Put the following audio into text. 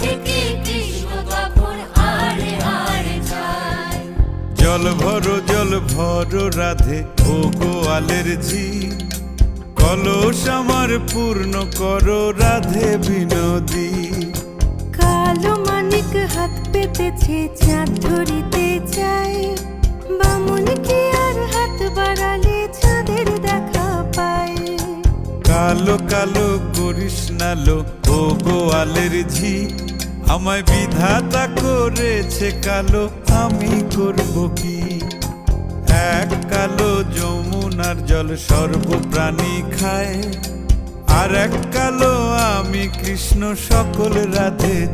থেকে কৃষ্ণ তখন আড়ে আড়ে যায়। জল ভরো রাধে ও গোয়ালের ঝি, কলস আমার পূর্ণ করো রাধে বিনোদী। কালো মানিক হাত পেতেছে চাঁদ ধরিতে চায়, বামুন কি আর হাত বাড়ালে চাঁদের দেখা পায়। কালো কালো করিস নালো ও গোয়ালের ঝি, আমায় বিধাতা করেছে কালো, আমি করব কি? এক কালো যমুনার জল সর্বপ্রাণী খায়, আর এক কালো আমি কৃষ্ণ সকল রাধে